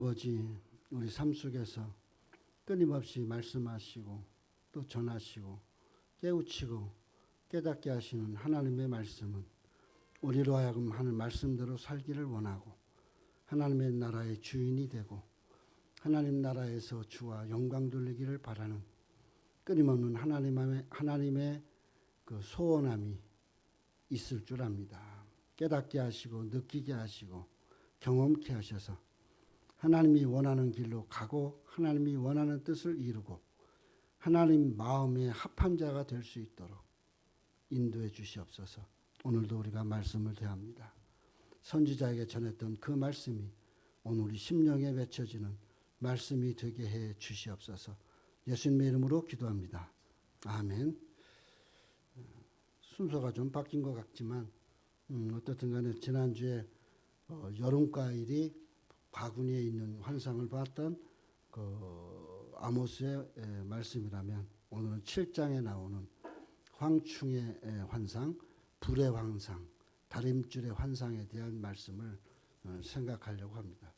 아버지, 우리 삶 속에서 끊임없이 말씀하시고 또 전하시고 깨우치고 깨닫게 하시는 하나님의 말씀은 우리로 하여금 하는 말씀대로 살기를 원하고 하나님의 나라의 주인이 되고 하나님 나라에서 주와 영광 돌리기를 바라는 끊임없는 하나님의 그 소원함이 있을 줄 압니다. 깨닫게 하시고 느끼게 하시고 경험케 하셔서 하나님이 원하는 길로 가고 하나님이 원하는 뜻을 이루고 하나님 마음에 합한 자가 될 수 있도록 인도해 주시옵소서. 오늘도 우리가 말씀을 대합니다. 선지자에게 전했던 그 말씀이 오늘 우리 심령에 맺혀지는 말씀이 되게 해 주시옵소서. 예수님의 이름으로 기도합니다. 아멘. 순서가 좀 바뀐 것 같지만 어떻든 간에 지난주에 여름과일이 바구니에 있는 환상을 봤던 그 아모스의 말씀이라면 오늘은 7장에 나오는 황충의 환상, 불의 환상, 다림줄의 환상에 대한 말씀을 생각하려고 합니다.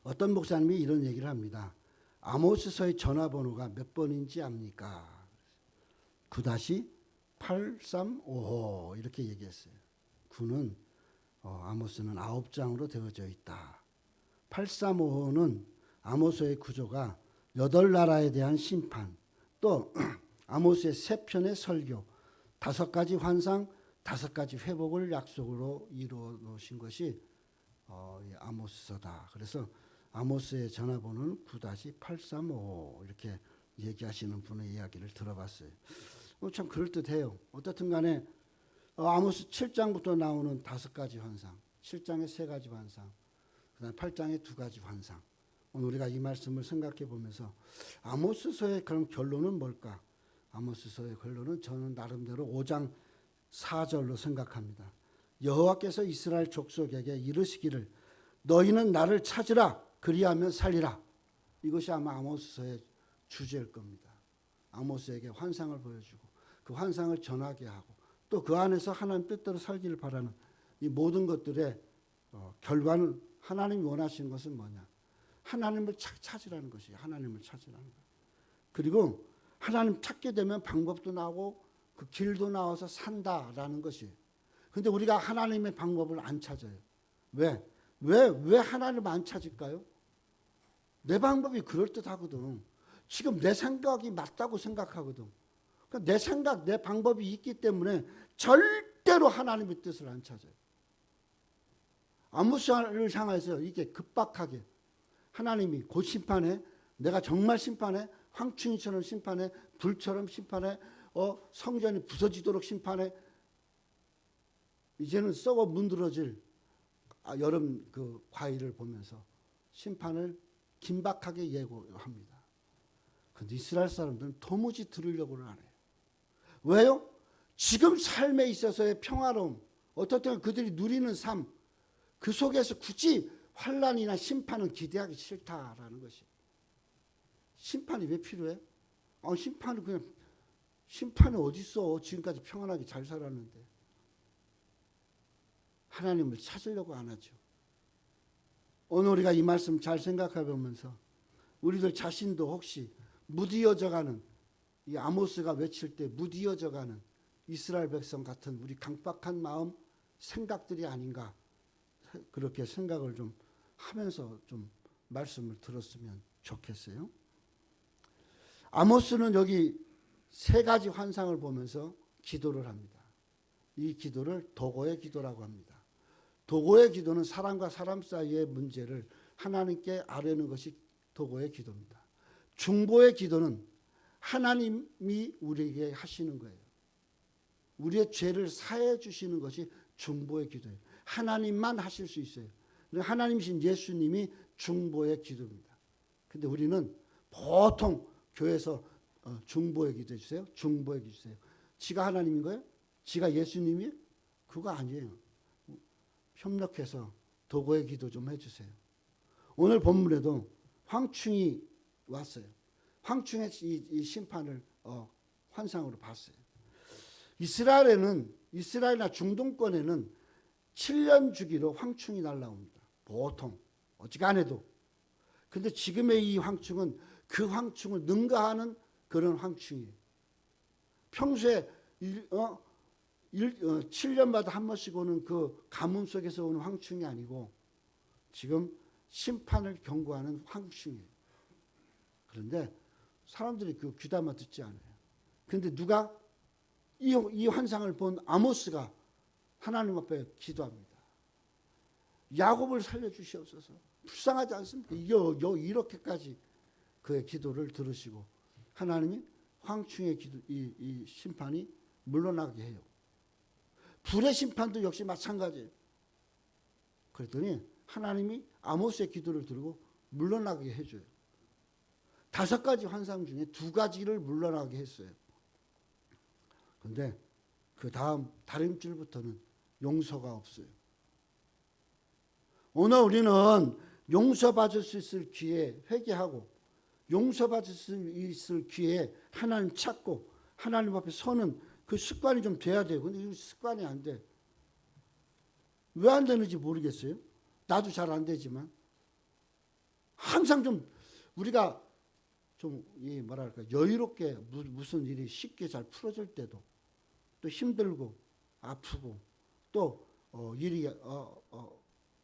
어떤 목사님이 이런 얘기를 합니다. 아모스서의 전화번호가 몇 번인지 압니까? 9-8355 이렇게 얘기했어요. 9는 아모스는 9장으로 되어져 있다. 8355는 아모스의 구조가 8나라에 대한 심판, 또 아모스의 3편의 설교, 5가지 환상, 5가지 회복을 약속으로 이루어 놓으신 것이 아모스서다. 그래서 아모스의 전화번호는 9-8355 이렇게 얘기하시는 분의 이야기를 들어봤어요. 참 그럴듯해요. 어떻든 간에 아모스 7장부터 나오는 5가지 환상, 7장에 3가지 환상, 그 다음에 8장에 2가지 환상. 오늘 우리가 이 말씀을 생각해 보면서 아모스서의 그럼 결론은 뭘까? 아모스서의 결론은 저는 나름대로 5장 4절로 생각합니다. 여호와께서 이스라엘 족속에게 이르시기를 너희는 나를 찾으라 그리하면 살리라. 이것이 아마 아모스서의 주제일 겁니다. 아모스에게 환상을 보여주고 그 환상을 전하게 하고 또 그 안에서 하나님 뜻대로 살기를 바라는 이 모든 것들의 결과는 하나님이 원하시는 것은 뭐냐? 하나님을 찾으라는 것이에요. 하나님을 찾으라는 거예요. 그리고 하나님 찾게 되면 방법도 나오고 그 길도 나와서 산다라는 것이에요. 근데 우리가 하나님의 방법을 안 찾아요. 왜 하나님을 안 찾을까요? 내 방법이 그럴듯하거든. 지금 내 생각이 맞다고 생각하거든. 내 생각, 내 방법이 있기 때문에 절대로 하나님의 뜻을 안 찾아요. 아모스를 향해서 이게 급박하게 하나님이 곧 심판해, 내가 정말 심판해, 황충이처럼 심판해, 불처럼 심판해, 성전이 부서지도록 심판해, 이제는 썩어 문드러질 여름 그 과일을 보면서 심판을 긴박하게 예고합니다. 그런데 이스라엘 사람들은 도무지 들으려고는 안 해요. 왜요? 지금 삶에 있어서의 평화로움, 어떻든 그들이 누리는 삶, 그 속에서 굳이 환난이나 심판은 기대하기 싫다라는 것이. 심판이 왜 필요해? 심판이 어디 있어? 지금까지 평안하게 잘 살았는데. 하나님을 찾으려고 안 하죠. 오늘 우리가 이 말씀 잘 생각해 보면서 우리들 자신도 혹시 무디어져가는 이 아모스가 외칠 때 무디어져가는 이스라엘 백성 같은 우리 강박한 마음, 생각들이 아닌가 그렇게 생각을 좀 하면서 좀 말씀을 들었으면 좋겠어요. 아모스는 여기 3가지 환상을 보면서 기도를 합니다. 이 기도를 도고의 기도라고 합니다. 도고의 기도는 사람과 사람 사이의 문제를 하나님께 아뢰는 것이 도고의 기도입니다. 중보의 기도는 하나님이 우리에게 하시는 거예요. 우리의 죄를 사해 주시는 것이 중보의 기도예요. 하나님만 하실 수 있어요. 하나님이신 예수님이 중보의 기도입니다. 근데 우리는 보통 교회에서 중보의 기도해 주세요. 중보의 기도 주세요. 지가 하나님인 거예요? 지가 예수님이에요? 그거 아니에요. 협력해서 도고의 기도 좀 해주세요. 오늘 본문에도 황충이 왔어요. 황충의 이 심판을 환상으로 봤어요. 이스라엘이나 중동권에는 7년 주기로 황충이 날라옵니다. 보통 어지간해도. 근데 지금의 이 황충은 그 황충을 능가하는 그런 황충이에요. 평소에 7년마다 한 번씩 오는 그 가뭄 속에서 오는 황충이 아니고 지금 심판을 경고하는 황충이에요. 그런데 사람들이 그 귀담아 듣지 않아요. 그런데 누가 이 환상을 본 아모스가 하나님 앞에 기도합니다. 야곱을 살려주시옵소서. 불쌍하지 않습니까? 이렇게까지 그의 기도를 들으시고 하나님이 황충의 기도, 이 심판이 물러나게 해요. 불의 심판도 역시 마찬가지예요. 그랬더니 하나님이 아모스의 기도를 들고 물러나게 해줘요. 5가지 환상 중에 2가지를 물러나게 했어요. 그런데 그 다음 다림줄부터는 용서가 없어요. 오늘 우리는 용서받을 수 있을 기회에 회개하고 용서받을 수 있을 기회에 하나님 찾고 하나님 앞에 서는 그 습관이 좀 돼야 돼요. 근데 이 습관이 안 돼. 왜 안 되는지 모르겠어요. 나도 잘 안 되지만 항상 좀 우리가 좀 여유롭게 무슨 일이 쉽게 잘 풀어질 때도 또 힘들고 아프고 또 일이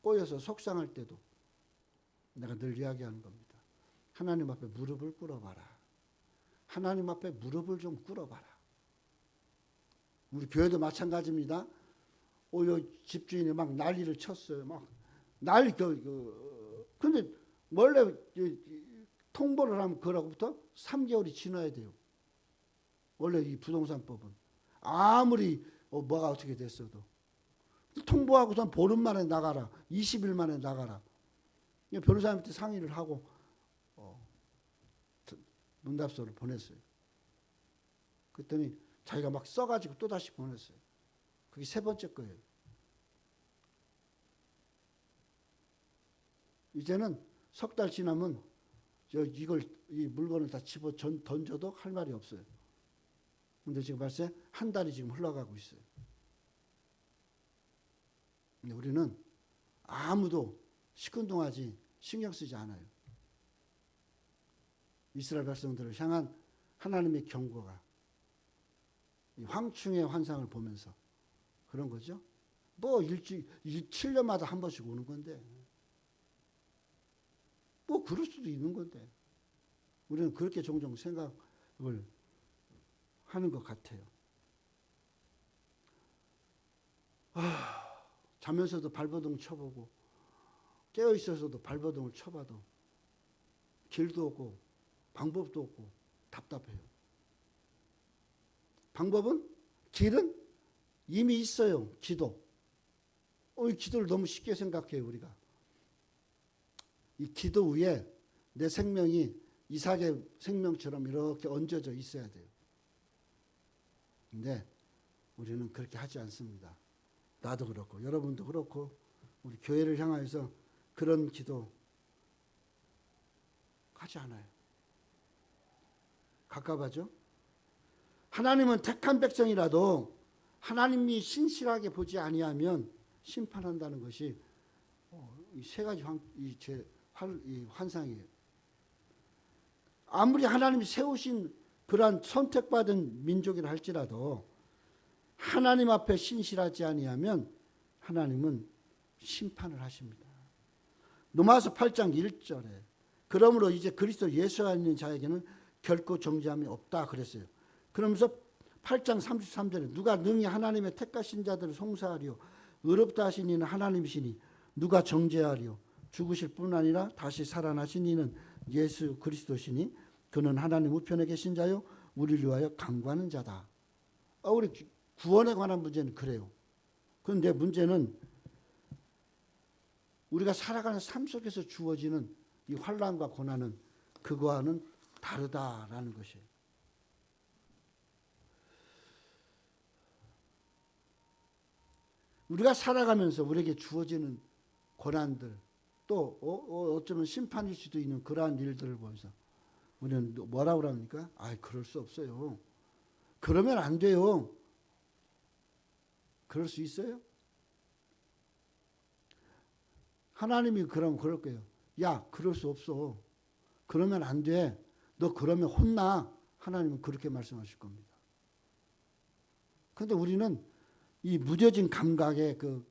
꼬여서 속상할 때도 내가 늘 이야기하는 겁니다. 하나님 앞에 무릎을 꿇어봐라. 하나님 앞에 무릎을 좀 꿇어봐라. 우리 교회도 마찬가지입니다. 집주인이 막 난리를 쳤어요. 막 근데 원래 통보를 하면 그로부터 3개월이 지나야 돼요. 원래 이 부동산법은 아무리 뭐가 어떻게 됐어도 통보하고선 보름 만에 나가라, 20일 만에 나가라. 변호사님한테 상의를 하고 문답서를 보냈어요. 그랬더니 자기가 막 써가지고 또 다시 보냈어요. 그게 3번째 거예요. 이제는 3달 지나면 이 물건을 다 집어 던져도 할 말이 없어요. 근데 지금 벌써 1달이 지금 흘러가고 있어요. 근데 우리는 아무도 시큰둥하지 신경 쓰지 않아요. 이스라엘 백성들을 향한 하나님의 경고가 이 황충의 환상을 보면서 그런 거죠. 7년마다 한 번씩 오는 건데 그럴 수도 있는 건데 우리는 그렇게 종종 생각을 하는 것 같아요. 자면서도 발버둥 쳐보고 깨어있어서도 발버둥을 쳐봐도 길도 없고 방법도 없고 답답해요. 방법은? 길은 이미 있어요. 기도. 이 기도를 너무 쉽게 생각해요. 우리가. 이 기도 위에 내 생명이 이삭의 생명처럼 이렇게 얹어져 있어야 돼요. 근데 우리는 그렇게 하지 않습니다. 나도 그렇고 여러분도 그렇고 우리 교회를 향해서 그런 기도 하지 않아요. 갑갑하죠? 하나님은 택한 백성이라도 하나님이 신실하게 보지 아니하면 심판한다는 것이 이 3가지 환상이에요. 아무리 하나님이 세우신 그러한 선택받은 민족이라 할지라도 하나님 앞에 신실하지 아니하면 하나님은 심판을 하십니다. 로마서 8장 1절에 그러므로 이제 그리스도 예수 안에 있는 자에게는 결코 정죄함이 없다 그랬어요. 그러면서 8장 33절에 누가 능히 하나님의 택하신 자들을 송사하리요 의롭다 하신 이는 하나님이시니 누가 정죄하리요 죽으실 뿐 아니라 다시 살아나신 이는 예수 그리스도시니 그는 하나님 우편에 계신 자요 우리를 위하여 강구하는 자다. 우리 구원에 관한 문제는 그래요. 그런데 문제는 우리가 살아가는 삶 속에서 주어지는 이 환난과 고난은 그거와는 다르다라는 것이에요. 우리가 살아가면서 우리에게 주어지는 고난들 또 어쩌면 심판일 수도 있는 그러한 일들을 보면서 우리는 뭐라고 합니까? 그럴 수 없어요. 그러면 안 돼요. 그럴 수 있어요? 하나님이 그러면 그럴 거예요. 야, 그럴 수 없어. 그러면 안 돼. 너 그러면 혼나. 하나님은 그렇게 말씀하실 겁니다. 그런데 우리는 이 무뎌진 감각에 그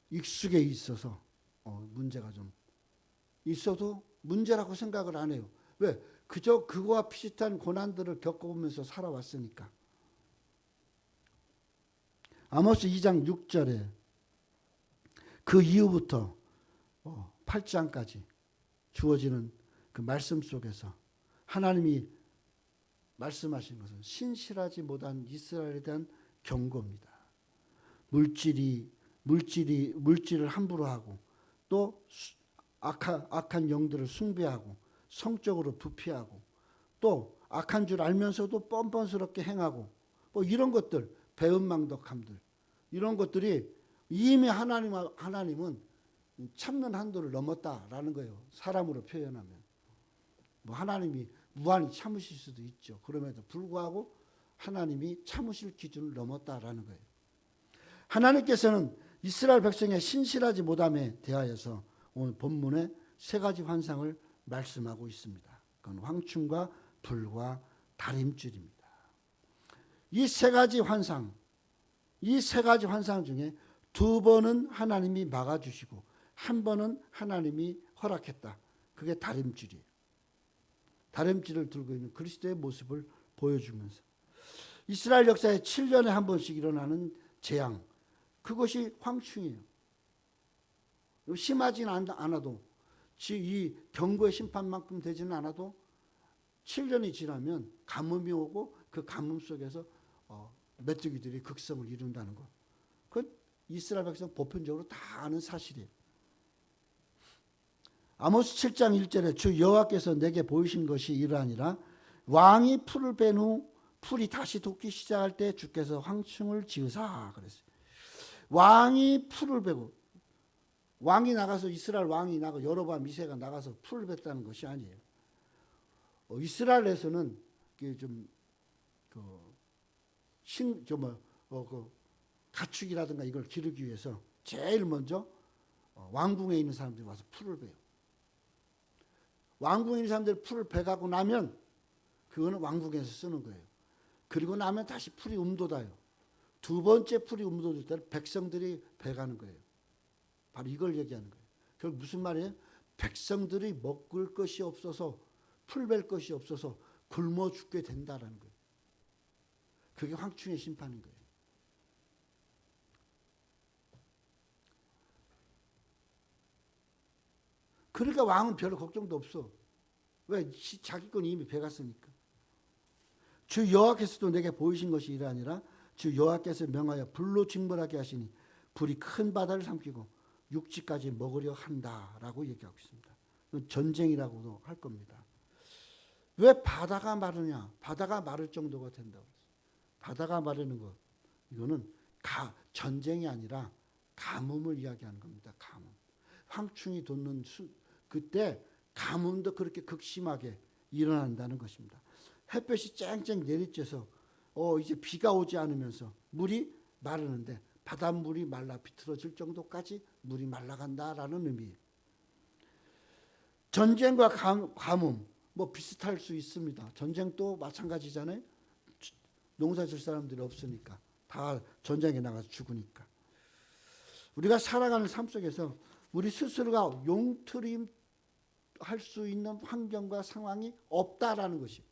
익숙해 있어서 문제가 좀 있어도 문제라고 생각을 안 해요. 왜? 그저 그거와 비슷한 고난들을 겪어보면서 살아왔으니까. 아모스 2장 6절에 그 이후부터 8장까지 주어지는 그 말씀 속에서 하나님이 말씀하신 것은 신실하지 못한 이스라엘에 대한 경고입니다. 물질을 함부로 하고 또 악한 영들을 숭배하고 성적으로 부패하고 또 악한 줄 알면서도 뻔뻔스럽게 행하고 뭐 이런 것들, 배은망덕함들 이런 것들이 이미 하나님은 참는 한도를 넘었다라는 거예요. 사람으로 표현하면. 뭐 하나님이 무한히 참으실 수도 있죠. 그럼에도 불구하고 하나님이 참으실 기준을 넘었다라는 거예요. 하나님께서는 이스라엘 백성의 신실하지 못함에 대하여서 오늘 본문에 세 가지 환상을 말씀하고 있습니다. 그건 황충과 불과 다림줄입니다. 이 세 가지 환상 중에 두 번은 하나님이 막아주시고 한 번은 하나님이 허락했다. 그게 다림줄이에요. 다림줄을 들고 있는 그리스도의 모습을 보여주면서 이스라엘 역사에 7년에 한 번씩 일어나는 재앙, 그것이 황충이에요. 심하지는 않아도 이 경고의 심판만큼 되지는 않아도 7년이 지나면 가뭄이 오고 그 가뭄 속에서 메뚜기들이 극성을 이룬다는 것. 그건 이스라엘 백성 보편적으로 다 아는 사실이에요. 아모스 7장 1절에 주 여호와께서 내게 보이신 것이 이러하니라. 왕이 풀을 뺀 후 풀이 다시 돋기 시작할 때 주께서 황충을 지으사 그랬어요. 왕이 풀을 베고 왕이 나가서 이스라엘 왕이 나가 여로보암 2세가 나가서 풀을 뱉다는 것이 아니에요. 이스라엘에서는 가축이라든가 이걸 기르기 위해서 제일 먼저 왕궁에 있는 사람들이 와서 풀을 베요. 왕궁에 있는 사람들이 풀을 베가고 나면 그거는 왕궁에서 쓰는 거예요. 그리고 나면 다시 풀이 움돋아요. 두 번째 풀이 움돋을 때는 백성들이 베가는 거예요. 바로 이걸 얘기하는 거예요. 결국 무슨 말이에요? 백성들이 먹을 것이 없어서 풀 벨 것이 없어서 굶어 죽게 된다라는 거예요. 그게 황충의 심판인 거예요. 그러니까 왕은 별로 걱정도 없어. 왜? 자기 건 이미 베갔으니까. 주 여호와께서도 내게 보이신 것이 이러하니라. 주 여호와께서 명하여 불로 징벌하게 하시니 불이 큰 바다를 삼키고 육지까지 먹으려 한다라고 얘기하고 있습니다. 전쟁이라고도 할 겁니다. 왜 바다가 마르냐? 바다가 마를 정도가 된다고 그랬어요. 바다가 마르는 것, 이거는 전쟁이 아니라 가뭄을 이야기하는 겁니다. 가뭄. 황충이 돋는 그때 가뭄도 그렇게 극심하게 일어난다는 것입니다. 햇볕이 쨍쨍 내리쬐서 이제 비가 오지 않으면서 물이 마르는데 바닷물이 말라 비틀어질 정도까지 물이 말라간다라는 의미예요. 전쟁과 가뭄 뭐 비슷할 수 있습니다. 전쟁도 마찬가지잖아요. 농사 질 사람들이 없으니까 다 전쟁에 나가서 죽으니까. 우리가 살아가는 삶 속에서 우리 스스로가 용트림할 수 있는 환경과 상황이 없다라는 것이에요.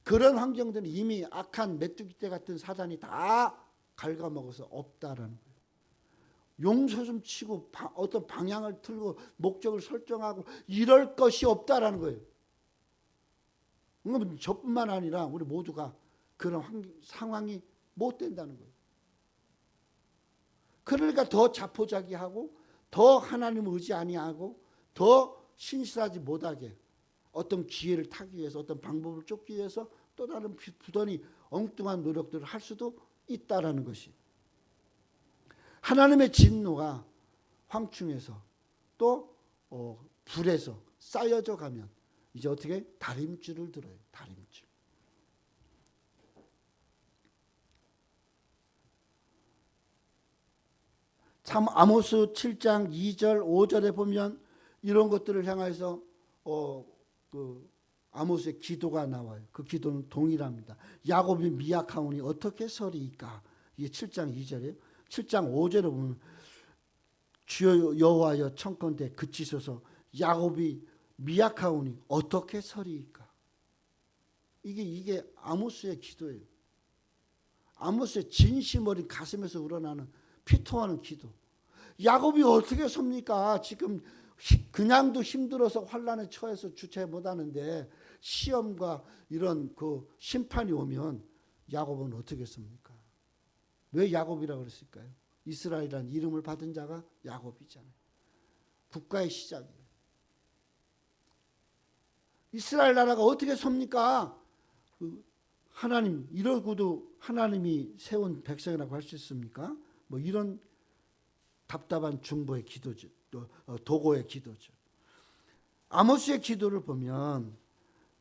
그런 환경들은 이미 악한 메뚜기떼 같은 사단이 다 갉아먹어서 없다라는 거예요. 용서 좀 치고 어떤 방향을 틀고 목적을 설정하고 이럴 것이 없다라는 거예요. 저뿐만 아니라 우리 모두가 그런 상황이 못 된다는 거예요. 그러니까 더 자포자기하고 더 하나님을 의지 아니하고 더 신실하지 못하게 어떤 기회를 타기 위해서 어떤 방법을 쫓기 위해서 또 다른 부단히 엉뚱한 노력들을 할 수도 있다라는 것이. 하나님의 진노가 황충에서 또 불에서 쌓여져 가면 이제 어떻게 다림줄을 들어요. 다림줄. 참 아모스 7장 2절 5절에 보면 이런 것들을 향해서 그 아모스의 기도가 나와요. 그 기도는 동일합니다. 야곱이 미약하오니 어떻게 서리이까? 이게 7장 2절이에요. 7장 5절에 보면 주여 여호와여 청컨대 그치소서 야곱이 미약하오니 어떻게 서리이까? 이게 아모스의 기도예요. 아모스의 진심 어린 가슴에서 우러나는 피통하는 기도. 야곱이 어떻게 섭니까? 지금 그냥도 힘들어서 환란에 처해서 주체 못하는데 시험과 이런 그 심판이 오면 야곱은 어떻게 섭니까? 왜 야곱이라고 그랬을까요? 이스라엘이라는 이름을 받은 자가 야곱이잖아요. 국가의 시작이에요. 이스라엘 나라가 어떻게 섭니까? 하나님 이러고도 하나님이 세운 백성이라고 할 수 있습니까? 뭐 이런 답답한 중보의 기도죠. 도고의 기도죠. 아모스의 기도를 보면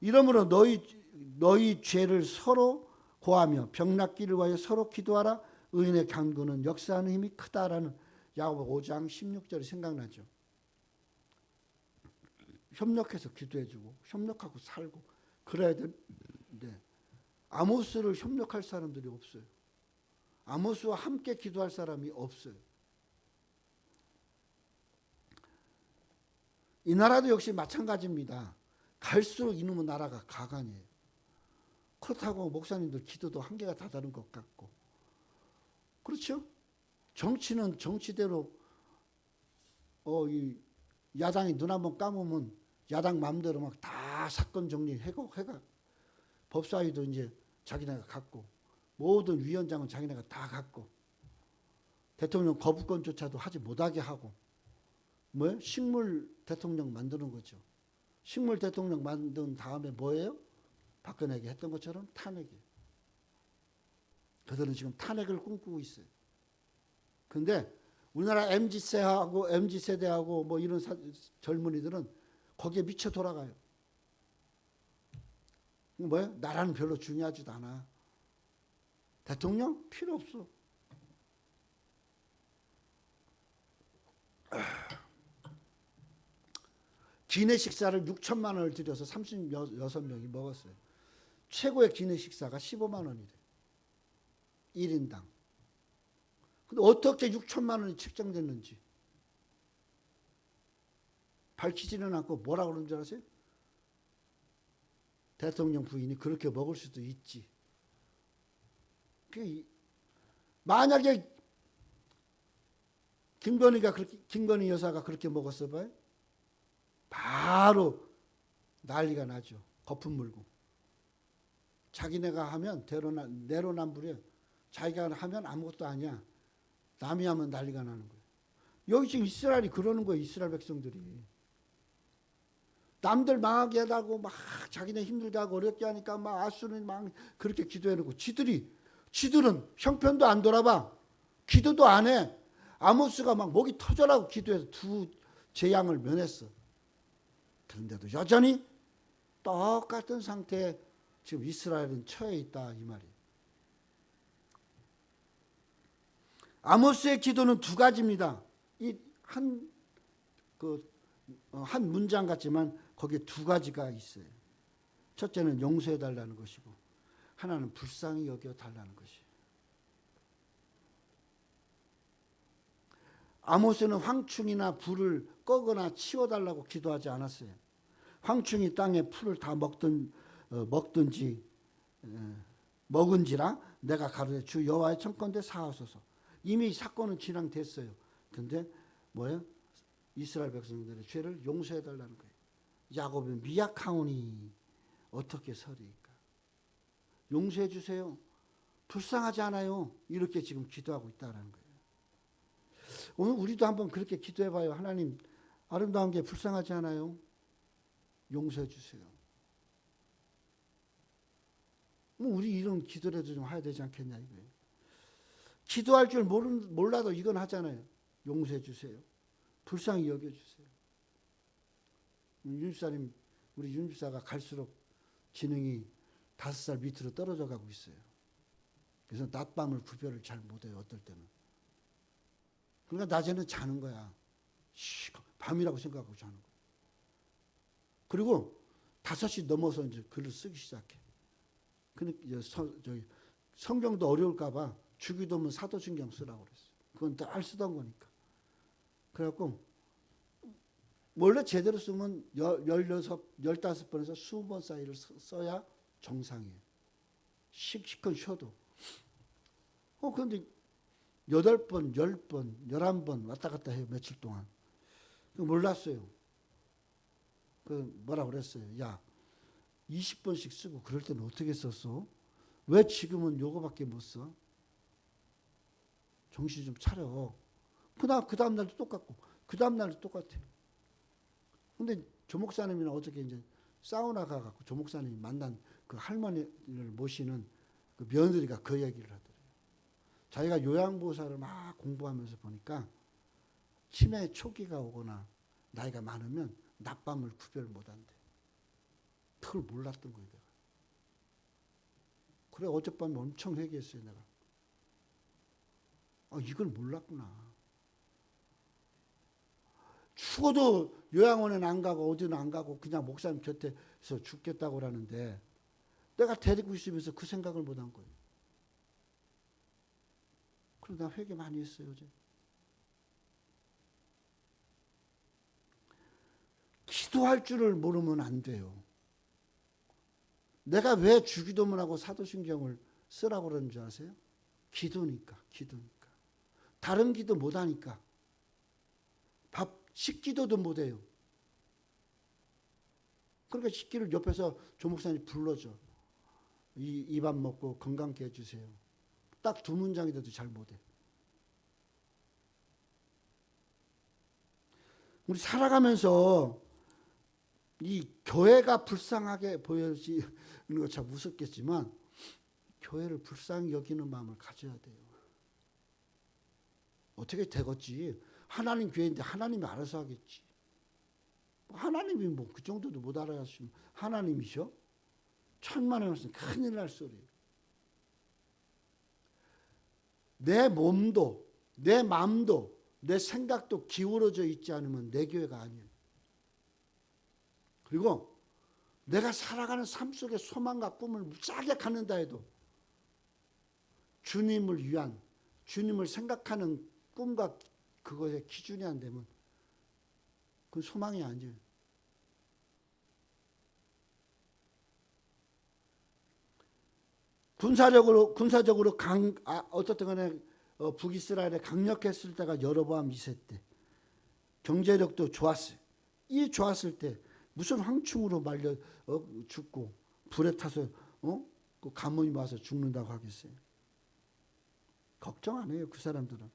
이러므로 너희 죄를 서로 고하며 병낫기를 위하여 서로 기도하라. 의인의 강구는 역사하는 힘이 크다라는 야고보 5장 16절이 생각나죠. 협력해서 기도해주고 협력하고 살고 그래야 되는데 아모스를 협력할 사람들이 없어요. 아모스와 함께 기도할 사람이 없어요. 이 나라도 역시 마찬가지입니다. 갈수록 이놈의 나라가 가관이에요. 그렇다고 목사님들 기도도 한계가 다 다른 것 같고 그렇죠? 정치는 정치대로 이 야당이 눈 한번 감으면 야당 마음대로 막 다 사건 정리해가 법사위도 이제 자기네가 갖고 모든 위원장은 자기네가 다 갖고 대통령 거부권조차도 하지 못하게 하고 뭐예요? 식물 대통령 만드는 거죠. 식물 대통령 만든 다음에 뭐예요? 박근혜에게 했던 것처럼 탄핵이에요. 그들은 지금 탄핵을 꿈꾸고 있어요. 근데 우리나라 MZ세대하고 뭐 이런 젊은이들은 거기에 미쳐 돌아가요. 뭐예요? 나라는 별로 중요하지도 않아. 대통령 필요 없어. 기내 식사를 6천만 원을 들여서 36명이 먹었어요. 최고의 기내 식사가 15만 원이래. 1인당. 근데 어떻게 6천만 원이 책정됐는지 밝히지는 않고 뭐라고 그러는 줄 아세요? 대통령 부인이 그렇게 먹을 수도 있지. 만약에 김건희 여사가 그렇게 먹었어 봐요? 바로 난리가 나죠. 거품 물고. 자기네가 하면 내로남불이에요. 자기가 하면 아무것도 아니야. 남이 하면 난리가 나는 거예요. 여기 지금 이스라엘이 그러는 거예요. 이스라엘 백성들이. 남들 망하게 해달고 막 자기네 힘들게 하고 어렵게 하니까 막 아수는 막 그렇게 기도해놓고 지들은 형편도 안 돌아봐. 기도도 안 해. 아모스가 막 목이 터져라고 기도해서 두 재앙을 면했어. 그런데도 여전히 똑같은 상태에 지금 이스라엘은 처해 있다 이 말이에요. 아모스의 기도는 두 가지입니다. 이 한 문장 같지만 거기에 두 가지가 있어요. 첫째는 용서해 달라는 것이고 하나는 불쌍히 여겨 달라는 것이에요. 아모스는 황충이나 불을 꺼거나 치워달라고 기도하지 않았어요. 황충이 땅에 풀을 다 먹은지라 내가 가로되 주 여호와의 청컨대 사하소서. 이미 사건은 진행됐어요. 근데 뭐예요? 이스라엘 백성들의 죄를 용서해 달라는 거예요. 야곱은 미약하오니 어떻게 서리이까? 용서해 주세요. 불쌍하지 않아요. 이렇게 지금 기도하고 있다는 거예요. 오늘 우리도 한번 그렇게 기도해 봐요. 하나님 아름다운 게 불쌍하지 않아요? 용서해 주세요. 우리 이런 기도라도 좀 해야 되지 않겠냐 이거예요. 기도할 줄 몰라도 이건 하잖아요. 용서해 주세요. 불쌍히 여겨주세요. 우리 윤집사가 갈수록 지능이 5살 밑으로 떨어져 가고 있어요. 그래서 낮밤을 구별을 잘 못해요. 어떨 때는. 그러니까 낮에는 자는 거야. 밤이라고 생각하고 자는 거야. 그리고 5시 넘어서 이제 글을 쓰기 시작해. 그러니까 성경도 어려울까봐 주기도문 사도신경 쓰라고 그랬어. 그건 늘 쓰던 거니까. 그래갖고 원래 제대로 쓰면 15번에서 20번 사이를 써야 정상이에요. 시컷 쉬어도. 그런데 8번, 10번, 11번 왔다 갔다 해요. 며칠 동안. 몰랐어요. 뭐라 그랬어요. 야, 20번씩 쓰고 그럴 때는 어떻게 썼어? 왜 지금은 요거밖에 못 써? 정신 좀 차려. 그 다음 날도 똑같고, 그 다음 날도 똑같아요. 근데 조 목사님이랑 어저께 이제 사우나 가갖고 조 목사님이 만난 그 할머니를 모시는 그 며느리가 그 얘기를 하더래요. 자기가 요양보호사를 막 공부하면서 보니까 치매 초기가 오거나 나이가 많으면 낮밤을 구별 못한대. 그걸 몰랐던 거예요. 내가. 그래 어젯밤에 엄청 회개했어요. 내가. 이걸 몰랐구나. 죽어도 요양원에는 안 가고 어디는 안 가고 그냥 목사님 곁에서 죽겠다고 하는데 내가 데리고 있으면서 그 생각을 못한 거예요. 그러다 회개 많이 했어요. 어제. 기도할 줄을 모르면 안 돼요. 내가 왜 주기도문하고 사도신경을 쓰라고 그러는 줄 아세요? 기도니까. 다른 기도 못하니까. 식기도도 못해요. 그러니까 식기를 옆에서 조 목사님 불러줘. 이 밥 먹고 건강케 해주세요. 딱 2문장인데도 잘 못해. 우리 살아가면서 이 교회가 불쌍하게 보여지는 거 참 무섭겠지만 교회를 불쌍히 여기는 마음을 가져야 돼요. 어떻게 되겠지? 하나님 교회인데 하나님이 알아서 하겠지. 하나님이 뭐 그 정도도 못 알아하시면 하나님이셔? 천만에 말씀 큰일 날 소리예요. 내 몸도 내 마음도 내 생각도 기울어져 있지 않으면 내 교회가 아니에요. 그리고 내가 살아가는 삶 속에 소망과 꿈을 무지하게 갖는다 해도 주님을 위한 주님을 생각하는 꿈과 그것의 기준이 안 되면 그건 소망이 아니에요. 군사적으로 어떻든 간에 북이스라엘에 강력했을 때가 여로보암 2세 때 경제력도 좋았어요. 이 좋았을 때 무슨 황충으로 말려 죽고 불에 타서 그 가뭄이 와서 죽는다고 하겠어요. 걱정 안 해요. 그 사람들은.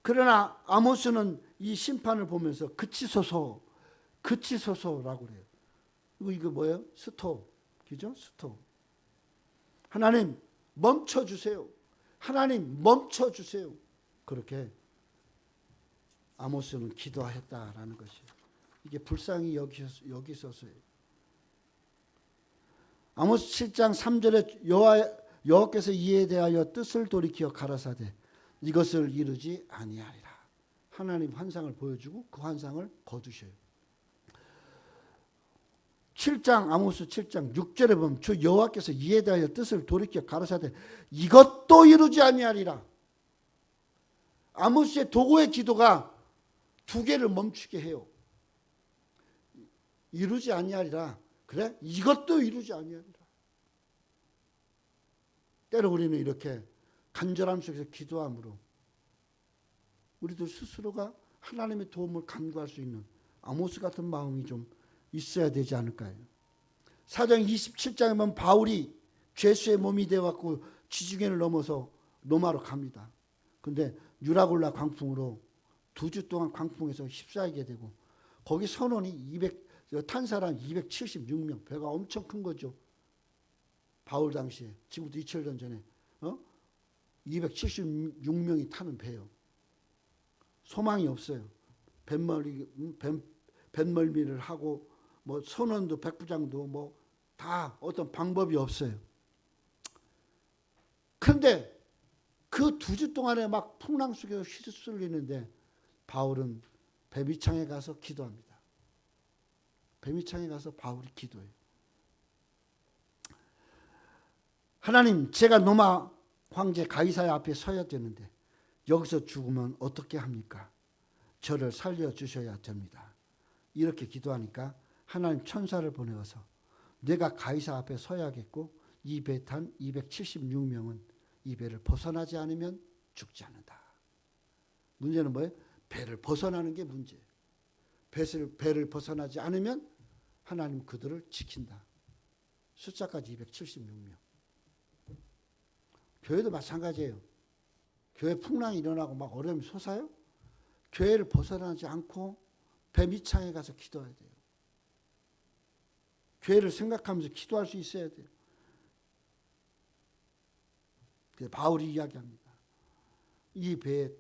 그러나 아모스는 이 심판을 보면서 그치소서라고 그래요. 이거 뭐예요? 스톱. 그죠? 스톱. 하나님 멈춰주세요. 하나님 멈춰주세요. 그렇게 아모스는 기도했다라는 것이에요. 이게 불쌍히 여기서서예요. 아모스 7장 3절에 여호와께서 이에 대하여 뜻을 돌이켜 가라사대 이것을 이루지 아니하리라. 하나님 환상을 보여주고 그 환상을 거두셔요. 7장 아모스 7장 6절에 보면 주 여호와께서 이에 대하여 뜻을 돌이켜 가라사대 이것도 이루지 아니하리라. 아모스의 도구의 기도가 2개를 멈추게 해요. 이루지 아니하리라. 그래? 이것도 이루지 아니하리라. 때로 우리는 이렇게 간절함 속에서 기도함으로 우리도 스스로가 하나님의 도움을 간구할 수 있는 아모스 같은 마음이 좀 있어야 되지 않을까요? 사도행 27장에 보면 바울이 죄수의 몸이 되어갖고 지중해를 넘어서 로마로 갑니다. 근데 유라굴라 광풍으로 2주 동안 광풍에서 휩싸이게 되고 거기 선원이 탄 사람 276명 배가 엄청 큰 거죠. 바울 당시에 지금부터 2000년 전에 276명이 타는 배요. 소망이 없어요. 뱃멀미를 하고 뭐 선원도 백부장도 뭐 다 어떤 방법이 없어요. 그런데 그 그 2주 동안에 막 풍랑 속에서 휘둘리는데 바울은 베비창에 가서 기도합니다. 베비창에 가서 바울이 기도해요. 하나님, 제가 로마 황제 가이사야 앞에 서야 되는데 여기서 죽으면 어떻게 합니까? 저를 살려주셔야 됩니다. 이렇게 기도하니까 하나님 천사를 보내어서 내가 가이사 앞에 서야겠고 이 배 탄 276명은 이 배를 벗어나지 않으면 죽지 않는다. 문제는 뭐예요? 배를 벗어나는 게 문제예요. 배를 벗어나지 않으면 하나님 그들을 지킨다. 숫자까지 276명. 교회도 마찬가지예요. 교회 풍랑이 일어나고 막 어려움이 솟아요. 교회를 벗어나지 않고 배 밑창에 가서 기도해야 돼요. 교회를 생각하면서 기도할 수 있어야 돼요. 바울이 이야기합니다. 이 배에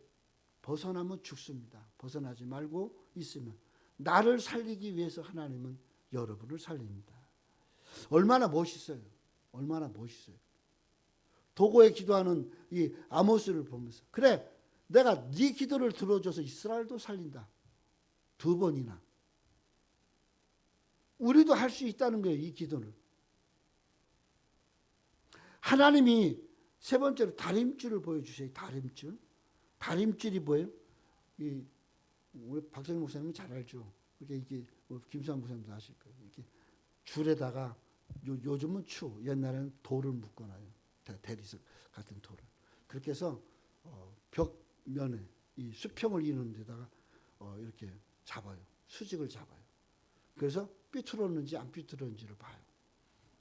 벗어나면 죽습니다. 벗어나지 말고 있으면 나를 살리기 위해서 하나님은 여러분을 살립니다. 얼마나 멋있어요. 얼마나 멋있어요. 도고에 기도하는 이 아모스를 보면서 그래, 내가 네 기도를 들어줘서 이스라엘도 살린다. 2번이나. 우리도 할 수 있다는 거예요. 이 기도를. 하나님이 세 번째로 다림줄을 보여주세요. 다림줄. 다림줄이 뭐예요? 우리 박성희 목사님은 잘 알죠. 이게 김수환 목사님도 아실 거예요. 이렇게 줄에다가 요즘은 옛날에는 돌을 묶어놔요. 대리석 같은 돌을. 그렇게 해서 벽면에 이 수평을 이루는 데다가 이렇게 잡아요. 수직을 잡아요. 그래서 삐뚤었는지 안 삐뚤었는지를 봐요.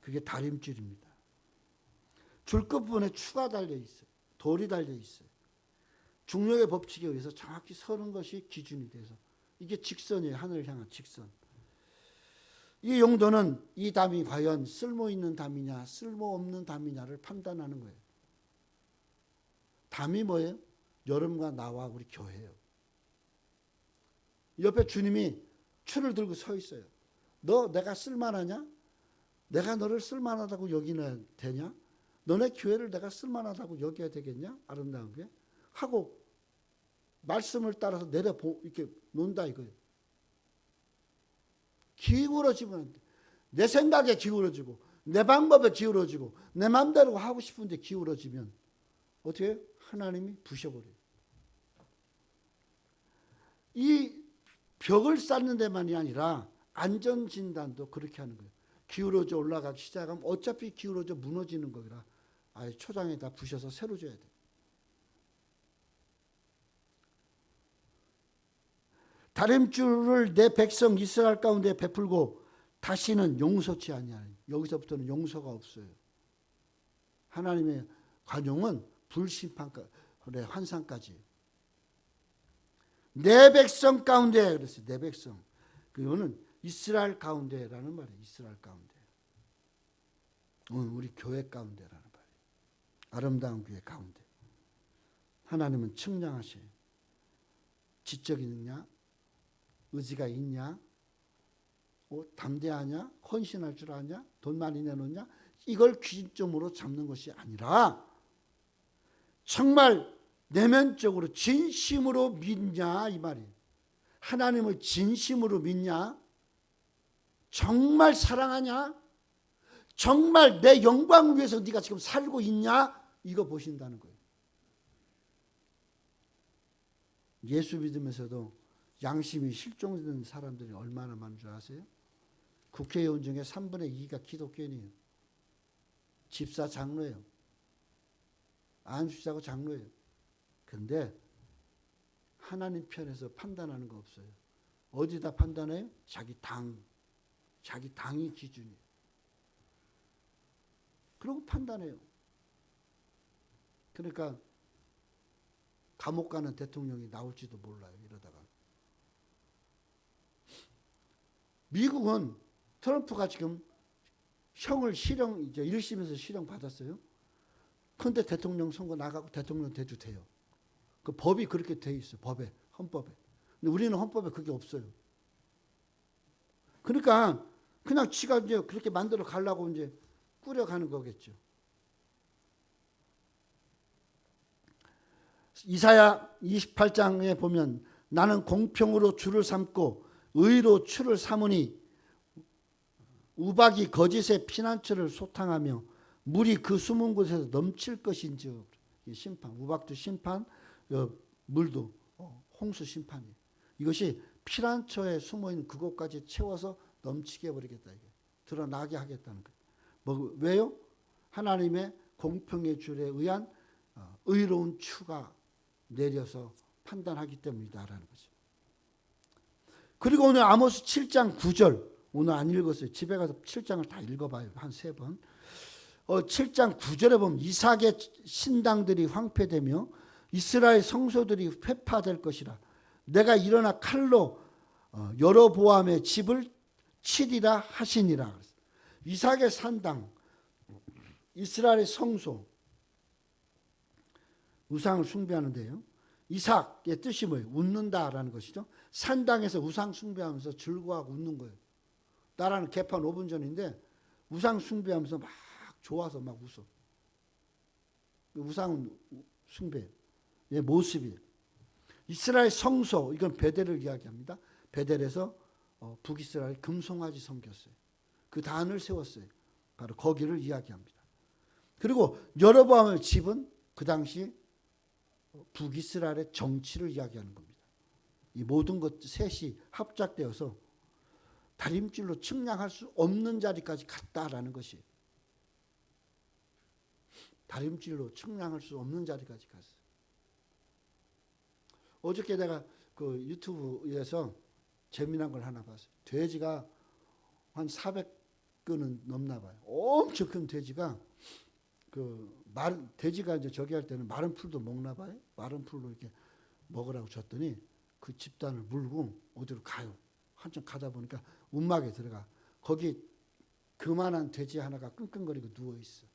그게 다림줄입니다. 줄 끝부분에 추가 달려 있어요. 돌이 달려 있어요. 중력의 법칙에 의해서 정확히 서는 것이 기준이 돼서 이게 직선이에요. 하늘을 향한 직선. 이 용도는 이 담이 과연 쓸모있는 담이냐 쓸모없는 담이냐를 판단하는 거예요. 담이 뭐예요? 여러분과 나와 우리 교회예요. 옆에 주님이 추를 들고 서 있어요. 너 내가 쓸만하냐? 내가 너를 쓸만하다고 여기는 되냐? 너네 교회를 내가 쓸만하다고 여겨야 되겠냐? 아름다운 게 하고 말씀을 따라서 이렇게 논다 이거예요. 기울어지면 안 돼. 내 생각에 기울어지고 내 방법에 기울어지고 내 마음대로 하고 싶은데 기울어지면 어떻게 해요? 하나님이 부셔버려요. 이 벽을 쌓는 데만이 아니라 안전진단도 그렇게 하는 거예요. 기울어져 올라가기 시작하면 어차피 기울어져 무너지는 거라 아예 초장에다 부셔서 새로 줘야 돼요. 다림줄을 내 백성 이스라엘 가운데 베풀고 다시는 용서치 아니하니. 여기서부터는 용서가 없어요. 하나님의 관용은 불심판의 환상까지. 내 백성 가운데 그랬어요. 내 백성. 그거는 이스라엘 가운데라는 말이에요. 이스라엘 가운데. 우리 교회 가운데라는 말이에요. 아름다운 교회 가운데. 하나님은 측량하셔요. 지적이 있느냐? 의지가 있냐? 담대하냐? 헌신할 줄 아냐? 돈 많이 내놓냐? 이걸 기준점으로 잡는 것이 아니라 정말 내면적으로 진심으로 믿냐 이 말이에요. 하나님을 진심으로 믿냐? 정말 사랑하냐? 정말 내 영광을 위해서 네가 지금 살고 있냐? 이거 보신다는 거예요. 예수 믿으면서도 양심이 실종된 사람들이 얼마나 많은 줄 아세요? 국회의원 중에 3분의 2가 기독교인이에요. 집사 장로예요. 안수사고 장로예요. 그런데 하나님 편에서 판단하는 거 없어요. 어디다 판단해요? 자기 당이 기준이에요. 그러고 판단해요. 그러니까 감옥 가는 대통령이 나올지도 몰라요. 이러다가. 미국은 트럼프가 지금 형을 이제 1심에서 실형 받았어요. 그런데 대통령 선거 나가고 대통령 돼도 돼요. 그 법이 그렇게 돼 있어요. 헌법에. 근데 우리는 헌법에 그게 없어요. 그러니까 그냥 지가 이제 그렇게 만들어 가려고 이제 꾸려가는 거겠죠. 이사야 28장에 보면 나는 공평으로 주를 삼고 의로 추를 삼으니 우박이 거짓의 피난처를 소탕하며 물이 그 숨은 곳에서 넘칠 것인즉. 심판, 우박도 심판, 물도 홍수 심판이에요. 이것이 피난처에 숨어있는 그곳까지 채워서 넘치게 해버리겠다. 이게 드러나게 하겠다는 거예요. 왜요? 하나님의 공평의 줄에 의한 의로운 추가 내려서 판단하기 때문이다라는 거죠. 그리고 오늘 아모스 7장 9절, 오늘 안 읽었어요. 집에 가서 7장을 다 읽어봐요. 한 3번. 7장 9절에 보면 이삭의 신당들이 황폐되며 이스라엘 성소들이 회파될 것이라. 내가 일어나 칼로 여로보암의 집을 치리라 하시니라. 이삭의 산당, 이스라엘의 성소, 우상을 숭배하는데요. 이삭의 뜻이 뭐예요? 웃는다라는 것이죠. 산당에서 우상 숭배하면서 즐거워하고 웃는 거예요. 나라는 개판 5분 전인데 우상 숭배하면서 막 좋아서 막 웃어. 우상은 숭배, 모습이에요. 이스라엘 성소, 이건 베델을 이야기합니다. 베델에서 북이스라엘 금송아지 섬겼어요. 그 단을 세웠어요. 바로 거기를 이야기합니다. 그리고 여로보암의 집은 그 당시 북이스라엘의 정치를 이야기하는 겁니다. 이 모든 것 셋이 합작되어서 다림질로 측량할 수 없는 자리까지 갔다라는 것이, 다림질로 측량할 수 없는 자리까지 갔어요. 어저께 내가 그 유튜브에서 재미난 걸 하나 봤어요. 돼지가 한 400근은 넘나 봐요. 엄청 큰 돼지가 돼지가 이제 저기 할 때는 마른 풀도 먹나 봐요. 마른 풀로 이렇게 먹으라고 줬더니 그 집단을 물고 어디로 가요. 한참 가다 보니까 움막에 들어가. 거기 그만한 돼지 하나가 끙끙거리고 누워 있어.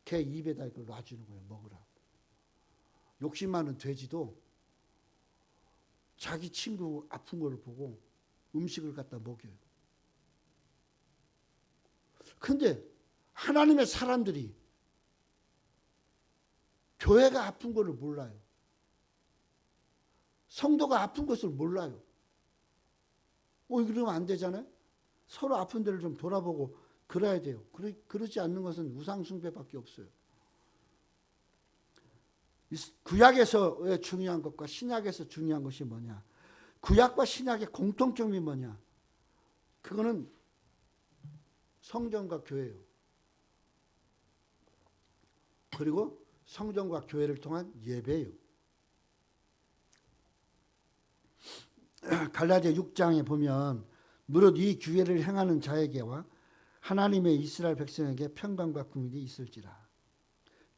걔 입에다 이걸 놔주는 거예요. 먹으라고. 욕심 많은 돼지도 자기 친구 아픈 걸 보고 음식을 갖다 먹여요. 근데 하나님의 사람들이 교회가 아픈 것을 몰라요. 성도가 아픈 것을 몰라요. 그러면 안 되잖아요. 서로 아픈 데를 좀 돌아보고 그래야 돼요. 그러지 않는 것은 우상숭배밖에 없어요. 구약에서의 중요한 것과 신약에서 중요한 것이 뭐냐? 구약과 신약의 공통점이 뭐냐? 그거는 성전과 교회예요. 그리고 성전과 교회를 통한 예배예요. 갈라디아 6장에 보면 무릇 이 규례를 행하는 자에게와 하나님의 이스라엘 백성에게 평강과 긍휼이 있을지라.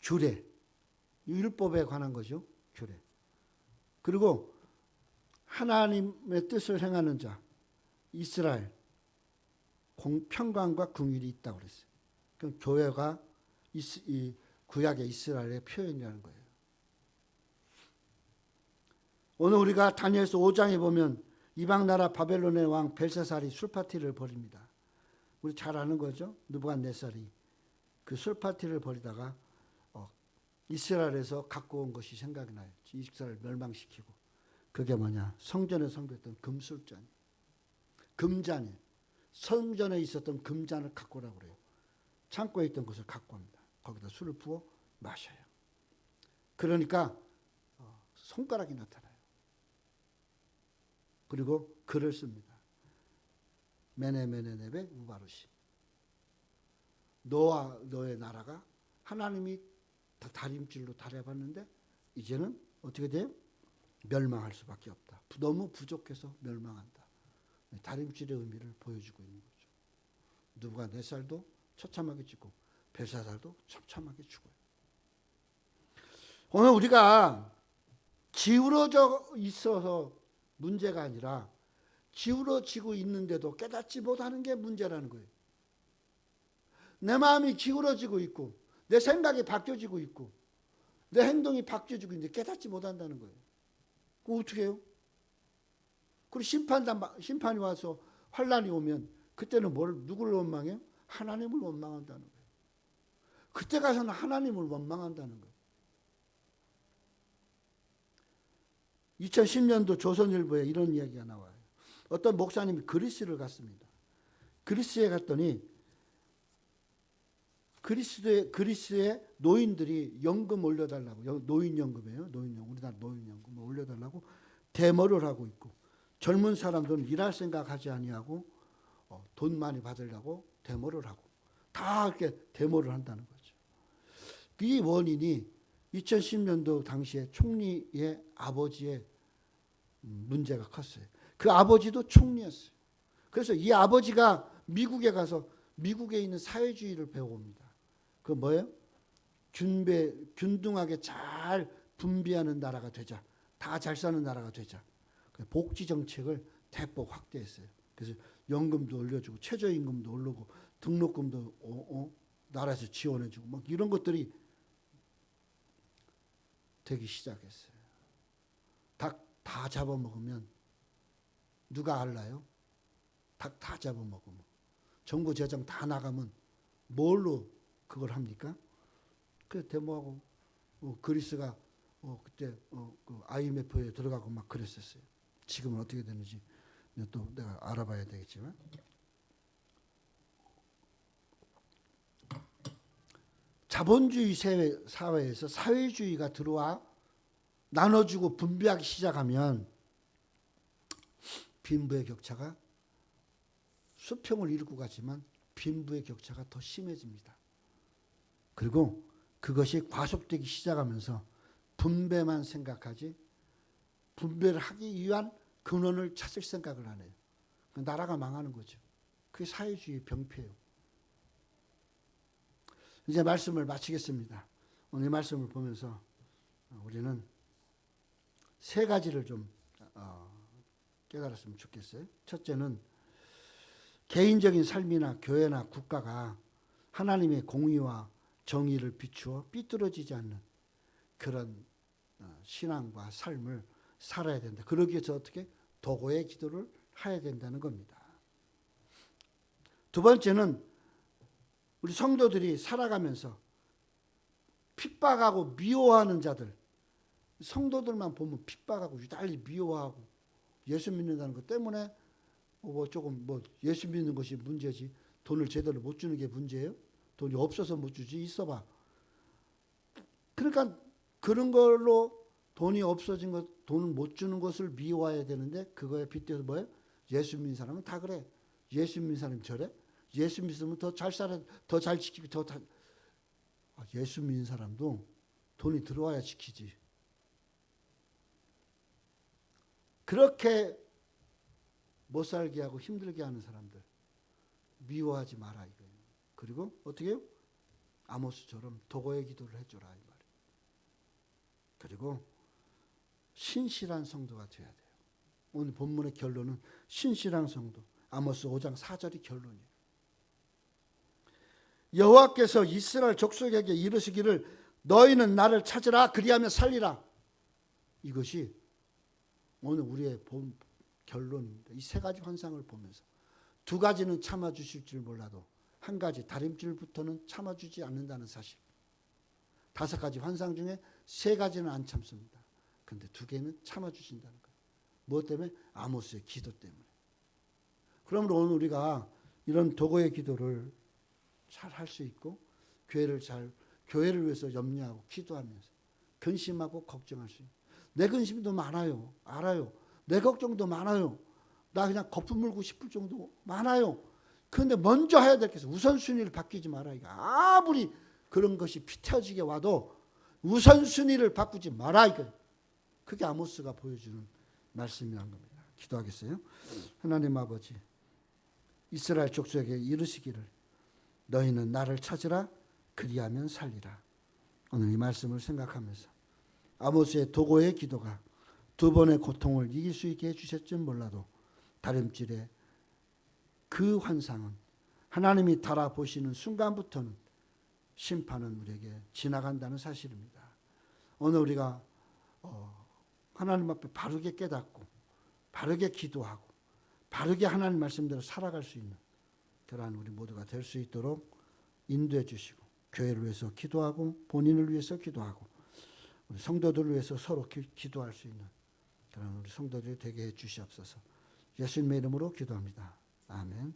규례, 율법에 관한 거죠. 규례. 그리고 하나님의 뜻을 행하는 자, 이스라엘, 평강과 긍휼이 있다고 그랬어요. 그럼 교회가 이 구약의 이스라엘의 표현이라는 거예요. 오늘 우리가 다니엘서 5장에 보면 이방 나라 바벨론의 왕 벨사살이 술파티를 벌입니다. 우리 잘 아는 거죠. 느부갓네살이 그 술파티를 벌이다가 이스라엘에서 갖고 온 것이 생각이 나요. 이스라엘 멸망시키고. 그게 뭐냐? 성전에 섬겼던 금술잔, 금잔이, 성전에 있었던 금잔을 갖고 오라고 그래요. 창고에 있던 것을 갖고 옵니다. 거기다 술을 부어 마셔요. 그러니까 손가락이 나타나요. 그리고 글을 씁니다. 메네메네네베 우바르시. 너와 너의 나라가 하나님이 다 다림질로 달아봤는데 이제는 어떻게 돼요? 멸망할 수밖에 없다. 너무 부족해서 멸망한다. 다림질의 의미를 보여주고 있는 거죠. 느부갓네살도 처참하게 죽고 벨사살도 처참하게 죽어요. 오늘 우리가 기울어져 있어서 문제가 아니라 기울어지고 있는데도 깨닫지 못하는 게 문제라는 거예요. 내 마음이 기울어지고 있고 내 생각이 바뀌어지고 있고 내 행동이 바뀌어지고 있는데 깨닫지 못한다는 거예요. 그럼 어떻게 해요? 그리고 심판이 와서 환란이 오면 그때는 누구를 원망해요? 하나님을 원망한다는 거예요. 그때 가서는 하나님을 원망한다는 거예요. 2010년도 조선일보에 이런 이야기가 나와요. 어떤 목사님이 그리스를 갔습니다. 그리스에 갔더니 그리스의 노인들이 연금 올려달라고, 노인연금이에요. 노인연금, 우리나라 노인연금 올려달라고 데모를 하고 있고, 젊은 사람들은 일할 생각하지 아니하고 돈 많이 받으려고 데모를 하고, 다 이렇게 데모를 한다는 거죠. 이 원인이 2010년도 당시에 총리의 아버지의 문제가 컸어요. 그 아버지도 총리였어요. 그래서 이 아버지가 미국에 가서 미국에 있는 사회주의를 배워옵니다. 그 뭐예요? 균등하게 잘 분배하는 나라가 되자. 다 잘 사는 나라가 되자. 복지 정책을 대폭 확대했어요. 그래서 연금도 올려주고 최저임금도 오르고 등록금도 나라에서 지원해주고 막 이런 것들이 되기 시작했어요. 닭 다 잡아먹으면 누가 알나요? 닭 다 잡아먹으면 정부 재정 다 나가면 뭘로 그걸 합니까? 그 데모하고 그리스가 그때 그 IMF에 들어가고 막 그랬었어요. 지금은 어떻게 되는지 또 내가 알아봐야 되겠지만, 자본주의 사회에서 사회주의가 들어와 나눠주고 분배하기 시작하면 빈부의 격차가 수평을 이루고 가지만 빈부의 격차가 더 심해집니다. 그리고 그것이 과속되기 시작하면서 분배만 생각하지 분배를 하기 위한 근원을 찾을 생각을 안 해요. 나라가 망하는 거죠. 그게 사회주의 병폐예요. 이제 말씀을 마치겠습니다. 오늘 이 말씀을 보면서 우리는 세 가지를 좀 깨달았으면 좋겠어요. 첫째는 개인적인 삶이나 교회나 국가가 하나님의 공의와 정의를 비추어 삐뚤어지지 않는 그런 신앙과 삶을 살아야 된다. 그러기 위해서 어떻게? 도고의 기도를 해야 된다는 겁니다. 두 번째는 우리 성도들이 살아가면서 핍박하고 미워하는 자들, 성도들만 보면 핍박하고 유달리 미워하고 예수 믿는다는 것 때문에 조금 예수 믿는 것이 문제지 돈을 제대로 못 주는 게 문제예요? 돈이 없어서 못 주지, 있어봐. 그러니까 그런 걸로 돈이 없어진 것, 돈을 못 주는 것을 미워해야 되는데 그거에 빗대서 뭐예요? 예수 믿는 사람은 다 그래. 예수 믿는 사람이 저래? 예수 믿으면 더 잘 살아, 더 잘 지키고 예수 믿는 사람도 돈이 들어와야 지키지. 그렇게 못 살게 하고 힘들게 하는 사람들 미워하지 마라 이거예요. 그리고 어떻게 해요? 아모스처럼 도고의 기도를 해줘라 이 말이에요. 그리고 신실한 성도가 돼야 돼요. 오늘 본문의 결론은 신실한 성도. 아모스 5장 4절이 결론이에요. 여호와께서 이스라엘 족속에게 이르시기를 너희는 나를 찾으라 그리하면 살리라. 이것이 오늘 우리의 본 결론입니다. 이 세 가지 환상을 보면서 두 가지는 참아주실 줄 몰라도 한 가지 다림질부터는 참아주지 않는다는 사실. 5가지 환상 중에 3가지는 안 참습니다. 그런데 2개는 참아주신다는 거예요. 무엇 때문에? 아모스의 기도 때문에. 그러므로 오늘 우리가 이런 도고의 기도를 잘 할 수 있고 교회를 위해서 염려하고 기도하면서 근심하고 걱정할 수 있는. 내 근심도 많아요. 알아요. 내 걱정도 많아요. 나 그냥 거품 물고 싶을 정도 많아요. 그런데 먼저 해야 될 것은 우선순위를 바뀌지 마라. 이거 아무리 그런 것이 피터지게 와도 우선순위를 바꾸지 마라. 이거. 그게 아모스가 보여주는 말씀이란 겁니다. 기도하겠어요. 하나님 아버지, 이스라엘 족속에게 이르시기를 너희는 나를 찾으라 그리하면 살리라. 오늘 이 말씀을 생각하면서 아모스의 도고의 기도가 2번의 고통을 이길 수 있게 해주셨지 몰라도 다림질의 그 환상은 하나님이 달아보시는 순간부터는 심판은 우리에게 지나간다는 사실입니다. 오늘 우리가 하나님 앞에 바르게 깨닫고 바르게 기도하고 바르게 하나님 말씀대로 살아갈 수 있는 그러한 우리 모두가 될 수 있도록 인도해 주시고 교회를 위해서 기도하고 본인을 위해서 기도하고 우리 성도들을 위해서 서로 기도할 수 있는 그런 우리 성도들이 되게 해 주시옵소서. 예수님의 이름으로 기도합니다. 아멘.